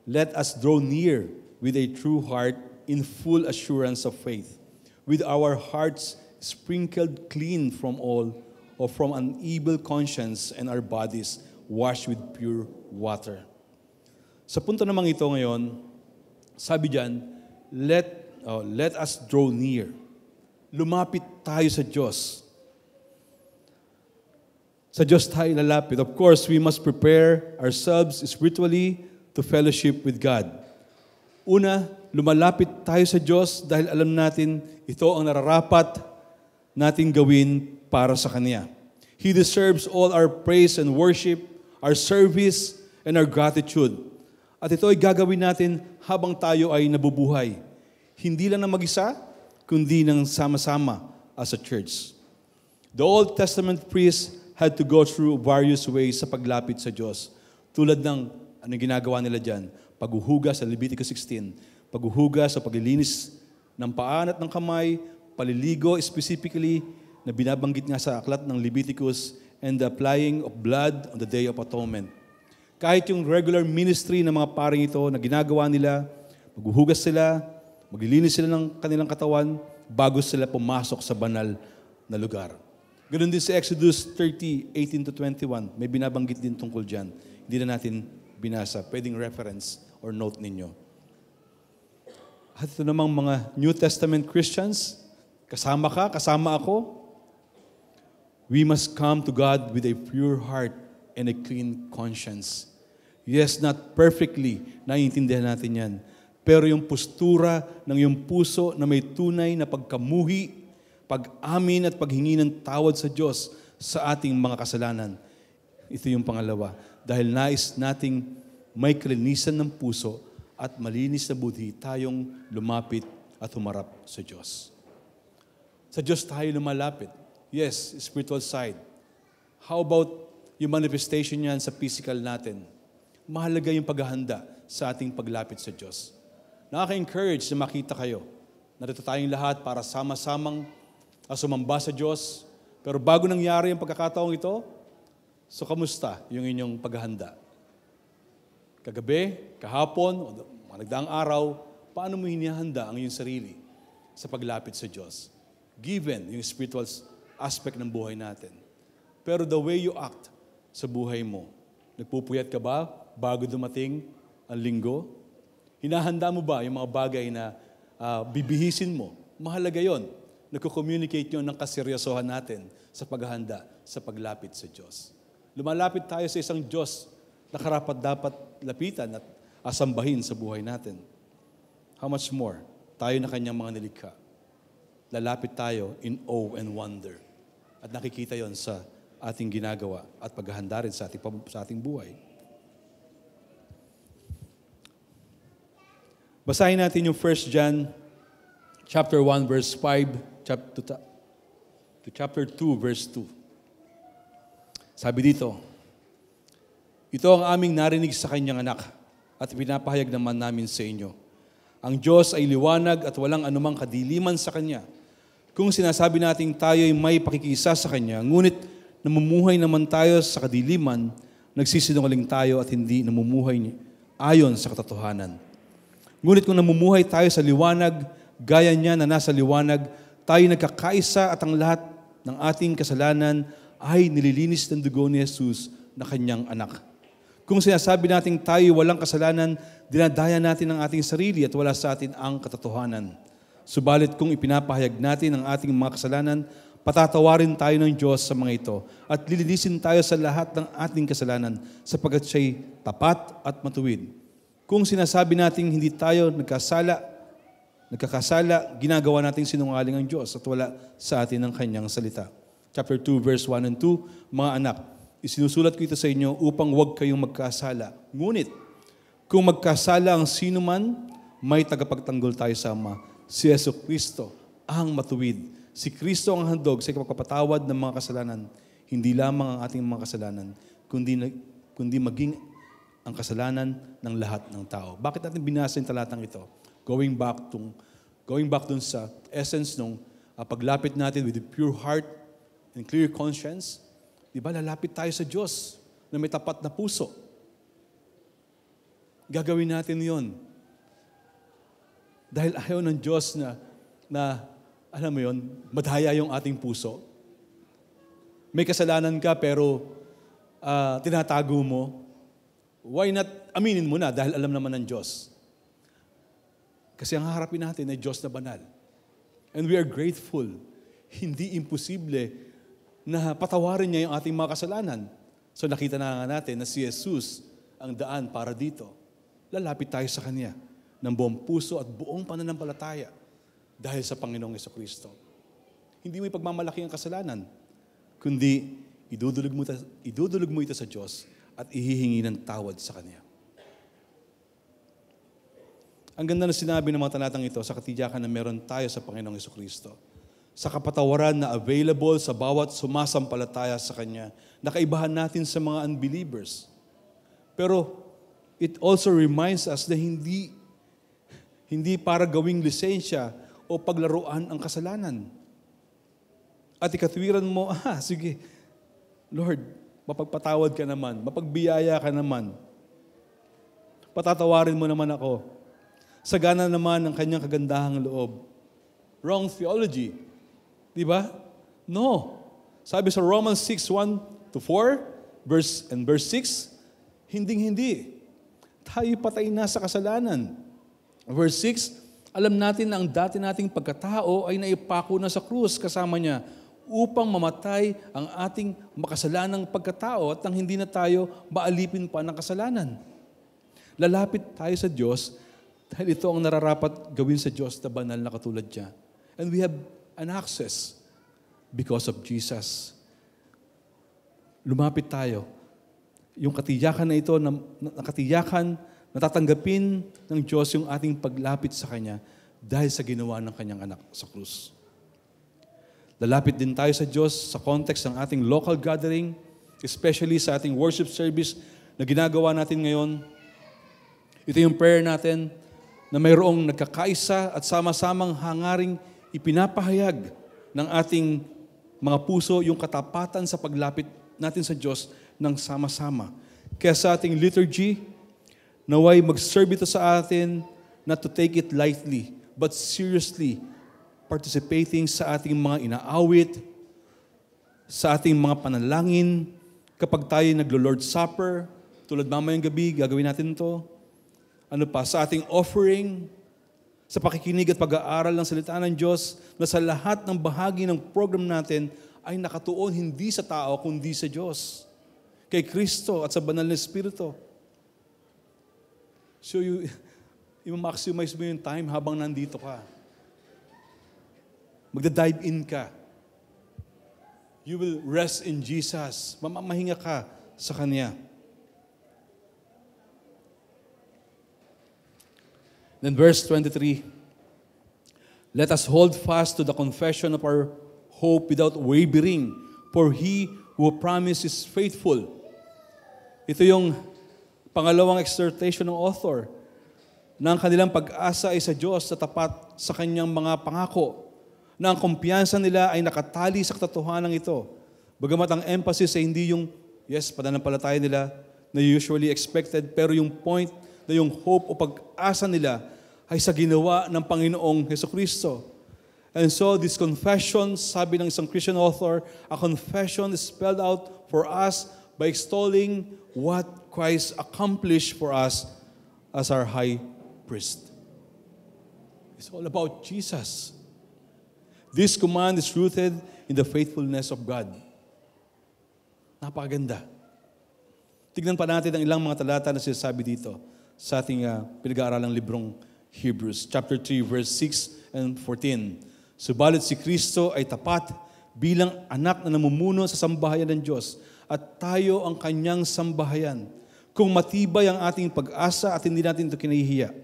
S1: Let us draw near with a true heart in full assurance of faith, with our hearts sprinkled clean from all, or from an evil conscience and our bodies washed with pure water. Sa punto namang ito ngayon, sabi diyan, let us draw near. Lumapit tayo sa Diyos. Sa Diyos tayo lalapit. Of course, we must prepare ourselves spiritually to fellowship with God. Una, lumalapit tayo sa Diyos dahil alam natin ito ang nararapat nating gawin para sa Kanya. He deserves all our praise and worship, our service, and our gratitude. At ito ay gagawin natin habang tayo ay nabubuhay. Hindi lang na mag-isa, kundi ng sama-sama as a church. The Old Testament priests had to go through various ways sa paglapit sa Diyos. Tulad ng anong ginagawa nila dyan, paghuhugas sa Leviticus 16, paghuhugas sa paglilinis ng paan at ng kamay, paliligo specifically na binabanggit nga sa aklat ng Leviticus, and the applying of blood on the Day of Atonement. Kahit yung regular ministry ng mga paring ito na ginagawa nila, maghuhugas sila, maglilinis sila ng kanilang katawan bago sila pumasok sa banal na lugar. Ganun din sa Exodus 30, 18 to 21. May binabanggit din tungkol dyan. Hindi na natin binasa. Pwedeng reference or note ninyo. At ito namang mga New Testament Christians, kasama ka, kasama ako, we must come to God with a pure heart and a clean conscience. Yes, not perfectly, naiintindihan natin yan. Pero yung postura ng iyong puso na may tunay na pagkamuhi, pag-amin at paghingi ng tawad sa Diyos sa ating mga kasalanan. Ito yung pangalawa. Dahil nais nating may kalinisan ng puso at malinis na budhi, tayong lumapit at humarap sa Diyos. Sa Diyos tayo lumalapit. Yes, spiritual side. How about yung manifestation niyan sa physical natin? Mahalaga yung paghahanda sa ating paglapit sa Diyos. Nakaka-encourage na makita kayo. Narito tayong lahat para sama-samang sumamba sa Diyos. Pero bago nangyari yung pagkakataong ito, so kamusta yung inyong paghahanda? Kagabi, kahapon, o mga nagdaang araw, paano mo hinihanda ang iyong sarili sa paglapit sa Diyos? Given yung spiritual aspect ng buhay natin. Pero the way you act sa buhay mo, nagpupuyat ka ba bago dumating ang linggo? Hinahanda mo ba yung mga bagay na bibihisin mo Mahalaga yon. Nagko-communicate yun ng kaseryosohan natin sa paghahanda sa paglapit sa Diyos. Lumalapit tayo sa isang Diyos na karapat dapat lapitan at asambahin sa buhay natin. How much more, tayo na kanyang mga nilikha. Lalapit tayo in awe and wonder. At nakikita yon sa ating ginagawa at paghahanda rin sa ating buhay. Basahin natin yung 1 John chapter 1 verse 5 to chapter 2 verse 2. Sabi dito, ito ang aming narinig sa kanyang anak at pinapahayag naman namin sa inyo. Ang Diyos ay liwanag at walang anumang kadiliman sa Kanya. Kung sinasabi nating tayo ay may pakikisa sa Kanya, ngunit namumuhay naman tayo sa kadiliman, nagsisinungaling tayo at hindi namumuhay ayon sa katotohanan. Ngunit kung namumuhay tayo sa liwanag, gaya niya na nasa liwanag, tayo nagkakaisa at ang lahat ng ating kasalanan ay nililinis ng dugo ni Jesus na kanyang anak. Kung sinasabi natin tayo walang kasalanan, dinadaya natin ang ating sarili at wala sa atin ang katotohanan. Subalit kung ipinapahayag natin ang ating mga kasalanan, patatawarin tayo ng Diyos sa mga ito at lilinisin tayo sa lahat ng ating kasalanan sapagkat siya'y tapat at matuwid. Kung sinasabi natin hindi tayo nagkakasala, ginagawa nating sinungaling ang Diyos at wala sa atin ang kanyang salita. Chapter 2, verse 1 and 2, mga anak, isinusulat ko ito sa inyo upang huwag kayong magkasala. Ngunit, kung magkasala ang sino man, may tagapagtanggol tayo sa Ama, si Yesu Kristo, ang matuwid. Si Kristo ang handog sa pagpapatawad ng mga kasalanan, hindi lamang ang ating mga kasalanan, kundi maging ang kasalanan ng lahat ng tao. Bakit natin binasa yung talatang ito? Going back dun sa essence nung paglapit natin with a pure heart and clear conscience, di ba, lalapit tayo sa Diyos na may tapat na puso. Gagawin natin yon. Dahil ayaw ng Diyos na alam mo yon, madhaya yung ating puso. May kasalanan ka pero tinatago mo. Why not aminin mo na dahil alam naman ng Diyos? Kasi ang haharapin natin ay Diyos na banal. And we are grateful. Hindi imposible na patawarin niya yung ating mga kasalanan. So nakita na nga natin na si Jesus ang daan para dito. Lalapit tayo sa Kanya ng buong puso at buong pananampalataya dahil sa Panginoong Jesucristo. Hindi mo ipagmamalaki ang kasalanan, kundi idudulog mo ito sa Diyos at ihihingi ng tawad sa Kanya. Ang ganda na sinabi ng mga talatang ito sa katiyakan na meron tayo sa Panginoong Jesucristo. Sa kapatawaran na available sa bawat sumasampalataya sa Kanya, nakaibahan natin sa mga unbelievers. Pero it also reminds us na hindi para gawing lisensya o paglaruan ang kasalanan. At ikatwiran mo, sige, Lord, mapagpatawad ka naman, mapagbiyaya ka naman, patatawarin mo naman ako. Sagana naman ng kanyang kagandahang loob. Wrong theology. Di ba? No. Sabi sa Romans 6:1-4, verse 6, hindi. Tayo patay na sa kasalanan. Verse 6, alam natin na ang dati nating pagkatao ay naipako na sa krus kasama niya upang mamatay ang ating makasalanang pagkatao at nang hindi na tayo maalipin pa ng kasalanan. Lalapit tayo sa Diyos dahil ito ang nararapat gawin sa Diyos na banal na katulad niya. And we have an access because of Jesus. Lumapit tayo. Yung katiyakan na ito, katiyakan, natatanggapin ng Diyos yung ating paglapit sa Kanya dahil sa ginawa ng Kanyang anak sa krus. Lalapit din tayo sa Diyos sa context ng ating local gathering, especially sa ating worship service na ginagawa natin ngayon. Ito yung prayer natin na mayroong nagkakaisa at sama-samang hangaring ipinapahayag ng ating mga puso yung katapatan sa paglapit natin sa Diyos ng sama-sama. Kaya sa ating liturgy, naway mag-serve ito sa atin not to take it lightly, but seriously participating sa ating mga inaawit, sa ating mga panalangin. Kapag tayo naglo-Lord's Supper, tulad mamayang gabi, gagawin natin ito. Sa ating offering, sa pakikinig at pag-aaral ng salita ng Diyos na sa lahat ng bahagi ng program natin ay nakatuon hindi sa tao kundi sa Diyos, kay Kristo at sa banal na Espiritu. So i-maximize mo yung time habang nandito ka. Magda-dive in ka. You will rest in Jesus. Mamamahinga ka sa Kanya. Then verse 23, let us hold fast to the confession of our hope without wavering, for He who promised is faithful. Ito yung pangalawang exhortation ng author, na ang kanilang pag-asa ay sa Diyos sa tapat sa Kanyang mga pangako, na ang kumpiyansa nila ay nakatali sa katotohanan ito. Bagamat ang emphasis ay hindi yung, yes, pananampalataya nila na usually expected, pero yung point na yung hope o pag-asa nila ay sa ginawa ng Panginoong Jesucristo. And so this confession, sabi ng isang Christian author, a confession is spelled out for us by extolling what Christ accomplished for us as our high priest. It's all about Jesus. This command is rooted in the faithfulness of God. Napakaganda. Tignan pa natin ang ilang mga talata na sinasabi dito sa ating pinag-aaralang librong Hebrews, chapter 3, verse 6 and 14. Subalit si Kristo ay tapat bilang anak na namumuno sa sambahayan ng Diyos at tayo ang Kanyang sambahayan. Kung matibay ang ating pag-asa at hindi natin ito kinahihiya.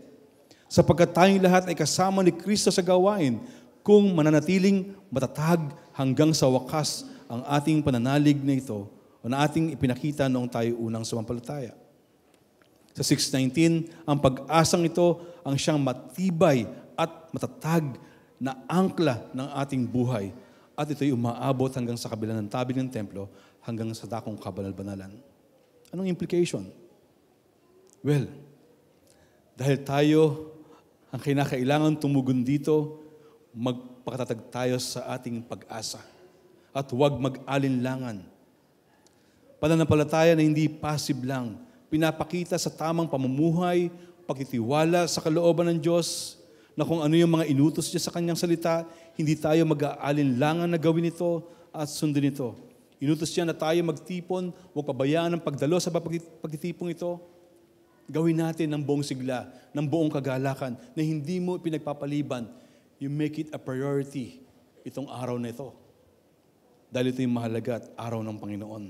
S1: Sapagkat tayong lahat ay kasama ni Kristo sa gawain kung mananatiling matatag hanggang sa wakas ang ating pananalig na ito o na ating ipinakita noong tayo unang sumampalataya. Sa 6:19, ang pag-asang ito ang siyang matibay at matatag na angkla ng ating buhay. At ito'y umaabot hanggang sa kabila ng tabi ng templo, hanggang sa dakong kabanal-banalan. Anong implication? Well, dahil tayo ang kinakailangan tumugon dito, magpakatatag tayo sa ating pag-asa. At huwag mag-alinlangan. Pananampalataya na hindi passive lang, pinapakita sa tamang pamumuhay, pagtitiwala sa kalooban ng Diyos, na kung ano yung mga inutos niya sa Kanyang salita, hindi tayo mag-aalinlangan na gawin ito at sundin ito. Inutos niya na tayo magtipon, huwag pabayaan ang pagdalo sa pagtitipong ito. Gawin natin ng buong sigla, ng buong kagalakan, na hindi mo pinagpapaliban. You make it a priority itong araw na ito. Dahil ito yung mahalaga at araw ng Panginoon.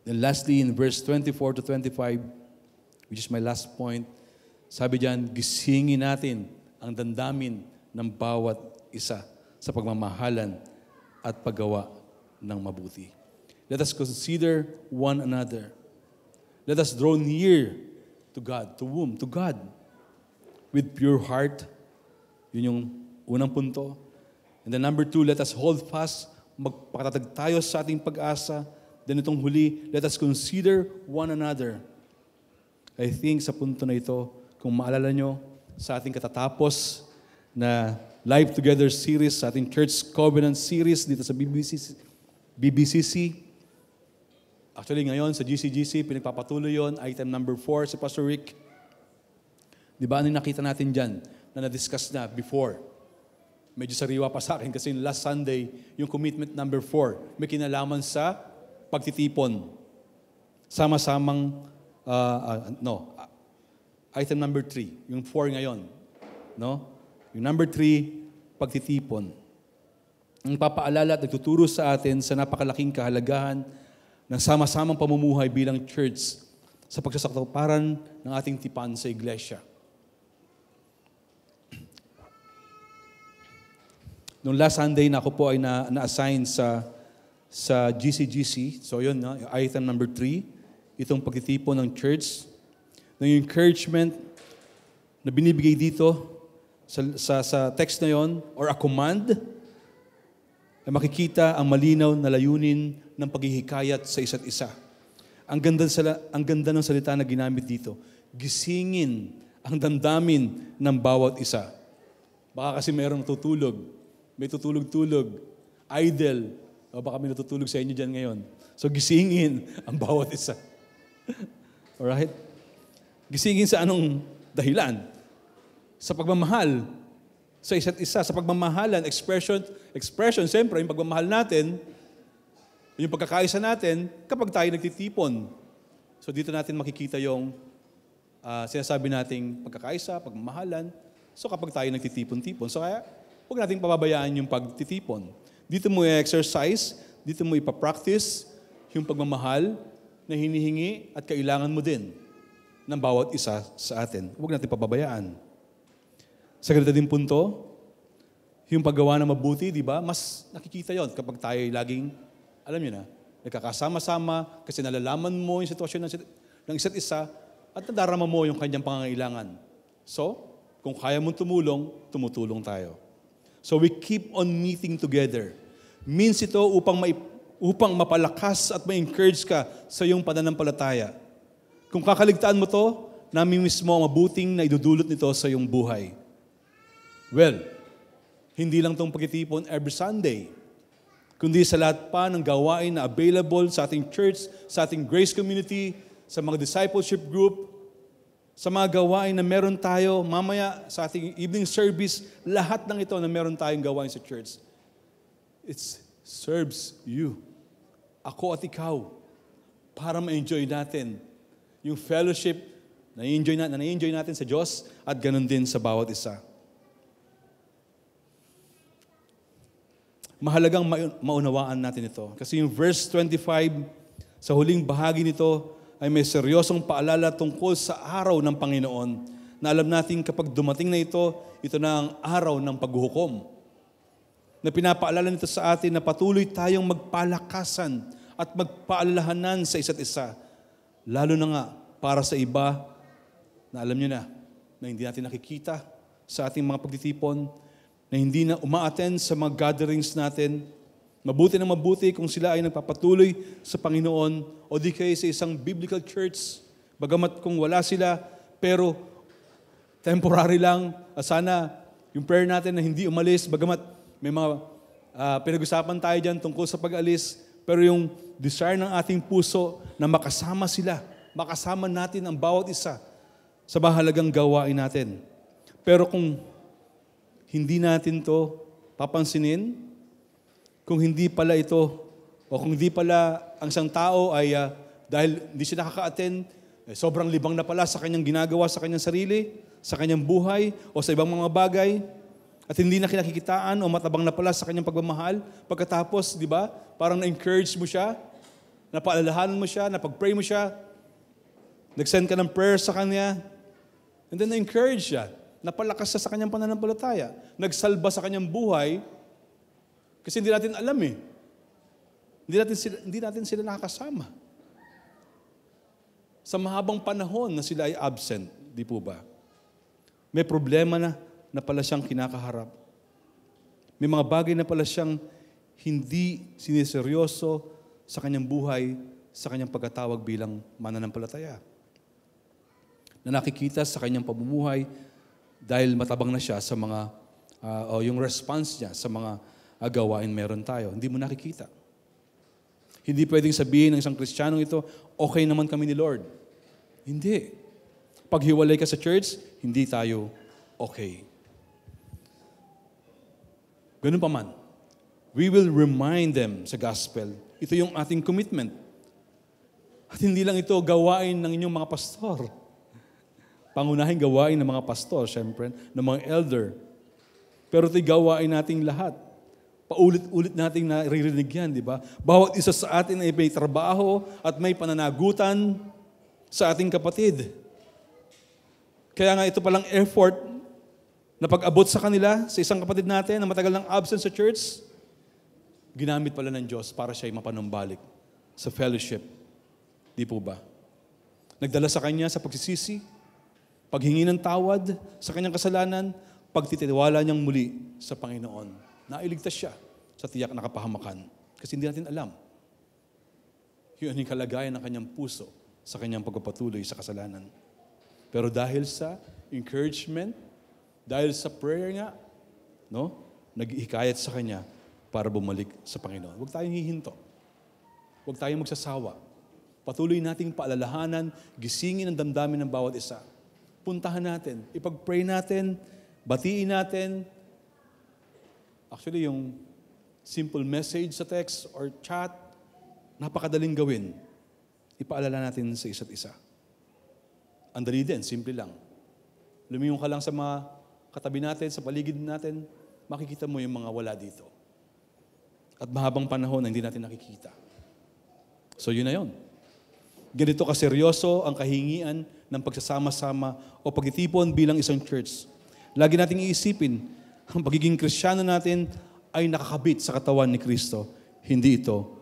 S1: Then lastly, in verse 24 to 25, which is my last point, sabi diyan, gisingin natin ang damdamin ng bawat isa sa pagmamahalan at paggawa ng mabuti. Let us consider one another. Let us draw near to God. To whom? To God. With pure heart. Yun yung unang punto. And then number 2, let us hold fast. Magpakatatag tayo sa ating pag-asa. Then itong huli, let us consider one another. I think sa punto na ito, kung maalala nyo, sa ating katatapos na Live Together series, sa ating Church Covenant series dito sa BBCC. Actually ngayon sa GCGC, pinagpapatuloy yon, item number 4 si Pastor Rick. Di ba ano nakita natin dyan na na-discuss na before? Medyo sariwa pa sa akin kasi last Sunday, yung commitment number 4, may kinalaman sa pagtitipon. Sama-samang, item number 3, yung 4 ngayon. No? Yung number 3, pagtitipon. Ang papaalala at nagtuturo sa atin sa napakalaking kahalagahan ng sama-samang pamumuhay bilang church sa pagsasakatuparan ng ating tipan sa iglesia. Noong last Sunday na ako po ay na-assign sa GCGC. So yun, no? Item number 3, itong pagtitipon ng church. Ng encouragement na binibigay dito sa text na yon, or a command, ay makikita ang malinaw na layunin ng paghihikayat sa isa't isa. Ang ganda ng salita na ginamit dito. Gisingin ang damdamin ng bawat isa. Baka kasi mayroong tutulog. May tutulog-tulog. Idle. O baka may natutulog sa inyo dyan ngayon. So gisingin ang bawat isa. Alright? Gisingin sa anong dahilan? sa pagmamahal sa isa't isa, sa pagmamahalan, expression, siyempre, yung pagmamahal natin, yung pagkakaisa natin, kapag tayo nagtitipon. So dito natin makikita yung sinasabi nating pagkakaisa, pagmamahalan. So kapag tayo nagtitipon-tipon, so kaya huwag nating pababayaan yung pagtitipon. Dito mo i-exercise, dito mo ipapractice yung pagmamahal na hinihingi at kailangan mo din ng bawat isa sa atin. Huwag natin pababayaan. Sa ganito din punto, yung paggawa ng mabuti, di ba? Mas nakikita yon kapag tayo laging, alam niyo na, nagkakasama-sama kasi nalalaman mo yung sitwasyon ng isa't isa at nadarama mo yung kanyang pangangailangan. So, kung kaya mong tumulong, tumutulong tayo. So we keep on meeting together. Means ito upang mapalakas at ma-encourage ka sa iyong pananampalataya. Kung kakaligtaan mo to, namimiss mo ang mabuting na idudulot nito sa iyong buhay. Well, hindi lang itong pagtitipon every Sunday, kundi sa lahat pa ng gawain na available sa ating church, sa ating grace community, sa mga discipleship group, sa mga gawain na meron tayo mamaya sa ating evening service, lahat ng ito na meron tayong gawain sa church. It serves you. Ako at ikaw. Para ma-enjoy natin yung fellowship na na-enjoy natin sa Diyos at ganun din sa bawat isa. Mahalagang maunawaan natin ito. Kasi yung verse 25, sa huling bahagi nito, ay may seryosong paalala tungkol sa araw ng Panginoon na alam natin kapag dumating na ito na ang araw ng paghuhukom. Na pinapaalala nito sa atin na patuloy tayong magpalakasan at magpaalalahanan sa isa't isa. Lalo na nga para sa iba na alam nyo na hindi natin nakikita sa ating mga pagtitipon, na hindi na uma-attend sa mga gatherings natin. Mabuti na mabuti kung sila ay nagpapatuloy sa Panginoon o di kayo sa isang biblical church. Bagamat kung wala sila, pero temporary lang. Sana yung prayer natin na hindi umalis. Bagamat may mga pinag-usapan tayo dyan tungkol sa pag-alis. Pero yung desire ng ating puso na makasama sila, makasama natin ang bawat isa sa mahalagang gawain natin. Pero kung hindi natin to papansinin, kung hindi pala ito, o kung hindi pala ang isang tao ay dahil hindi siya nakaka-attend, sobrang libang na pala sa kanyang ginagawa sa kanyang sarili, sa kanyang buhay, o sa ibang mga bagay, at hindi na kinakikitaan o matabang na pala sa kanyang pagmamahal, pagkatapos, di ba, parang na-encourage mo siya, napaalalahanan mo siya, napag-pray mo siya, nag-send ka ng prayer sa kanya, and then na-encourage siya, napalakas siya sa kanyang pananampalataya, nagsalba sa kanyang buhay, kasi hindi natin alam eh. Hindi natin sila nakakasama. Sa mahabang panahon na sila ay absent, di po ba? May problema na pala siyang kinakaharap. May mga bagay na pala siyang hindi siniseryoso sa kanyang buhay, sa kanyang pagkatawag bilang mananampalataya. Na nakikita sa kanyang pamumuhay dahil matabang na siya sa mga, o yung response niya sa mga gawain meron tayo. Hindi mo nakikita. Hindi pwedeng sabihin ng isang Kristiyanong ito, okay naman kami ni Lord. Hindi. Pag hiwalay ka sa church, hindi tayo okay. Ganun pa man. We will remind them sa gospel. Ito yung ating commitment. At hindi lang ito gawain ng inyong mga pastor. Pangunahing gawain ng mga pastor, syempre, ng mga elder. Pero ito'y gawain nating lahat. Paulit-ulit nating naririnig yan, di ba? Bawat isa sa atin ay may trabaho at may pananagutan sa ating kapatid. Kaya nga ito palang effort na pag-abot sa kanila, sa isang kapatid natin na matagal ng absent sa church, ginamit pala ng Diyos para siya ay mapanumbalik sa fellowship. Di po ba? Nagdala sa kanya sa pagsisisi, paghingi ng tawad sa kanyang kasalanan, pagtitiwala niyang muli sa Panginoon. Nailigtas siya sa tiyak na kapahamakan. Kasi hindi natin alam. Yun yung kalagayan ng kanyang puso sa kanyang pagpapatuloy sa kasalanan. Pero dahil sa encouragement, dahil sa prayer nga, nag-ihikayat sa kanya para bumalik sa Panginoon. Huwag tayong hihinto. Huwag tayong magsasawa. Patuloy nating paalalahanan, gisingin ang damdamin ng bawat isa. Puntahan natin, ipag-pray natin, Batiin natin, actually yung simple message sa text or chat, napakadaling gawin. Ipaalala natin sa isa't isa. Ang dali din, simple lang. Lumingon ka lang sa mga katabi natin, sa paligid natin, makikita mo yung mga wala dito. At mahabang panahon na hindi natin nakikita. So yun na yun. Ganito kaseryoso ang kahingian ng pagsasama-sama o pagtitipon bilang isang church. Lagi nating iisipin, ang pagiging Kristiyano natin ay nakakabit sa katawan ni Kristo. Hindi ito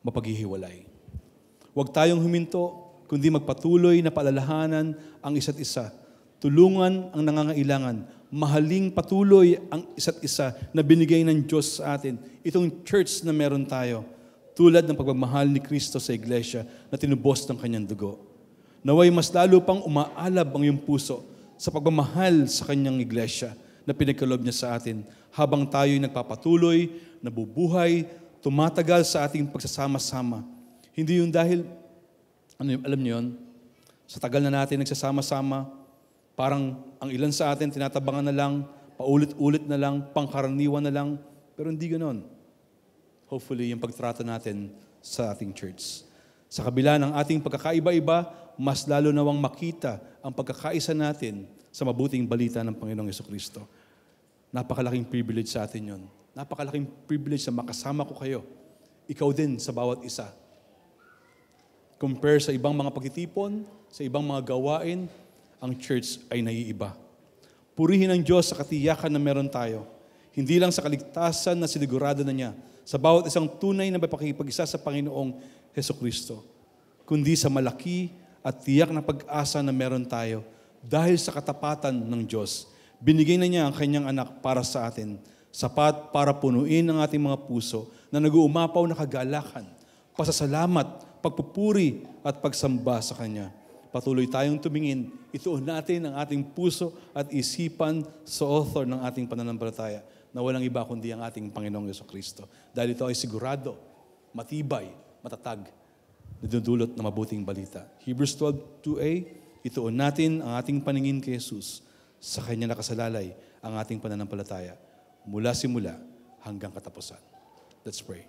S1: mapaghihiwalay. Huwag tayong huminto, kundi magpatuloy na paalalahanan ang isa't isa. Tulungan ang nangangailangan. Mahaling patuloy ang isa't isa na binigay ng Diyos sa atin. Itong church na meron tayo, tulad ng pagmamahal ni Kristo sa iglesia na tinubos ng kanyang dugo. Naway mas lalo pang umaalab ang iyong puso sa pagmamahal sa kanyang iglesia na pinagkaloob niya sa atin habang tayo'y nagpapatuloy, nabubuhay, tumatagal sa ating pagsasama-sama. Hindi yun dahil, alam niyo yun, sa tagal na natin nagsasama-sama, parang ang ilan sa atin tinatabangan na lang, paulit-ulit na lang, pangkaraniwan na lang, pero hindi ganoon. Hopefully, yung pagtrato natin sa ating church. Sa kabila ng ating pagkakaiba-iba, mas lalo nawang makita ang pagkakaisa natin sa mabuting balita ng Panginoong Jesucristo. Napakalaking privilege sa atin yun. Napakalaking privilege na makasama ko kayo. Ikaw din sa bawat isa. Compare sa ibang mga pagtitipon, sa ibang mga gawain, ang church ay naiiba. Purihin ang Diyos sa katiyakan na meron tayo. Hindi lang sa kaligtasan na sinigurado na niya, sa bawat isang tunay na mapakikipag-isa sa Panginoong Jesucristo, kundi sa malaki at tiyak na pag-asa na meron tayo dahil sa katapatan ng Diyos. Binigay na niya ang kanyang anak para sa atin, sapat para punuin ang ating mga puso na nag-uumapaw na kagalakan, pasasalamat, pagpupuri at pagsamba sa Kanya. Patuloy tayong tumingin, ituon natin ang ating puso at isipan sa author ng ating pananampalataya na walang iba kundi ang ating Panginoong Jesucristo. Dahil ito ay sigurado, matibay, matatag, nadudulot na mabuting balita. Hebrews 12:2a, ituon natin ang ating paningin kay Jesus. Sa Kanya nakasalalay ang ating pananampalataya mula simula hanggang katapusan. Let's pray.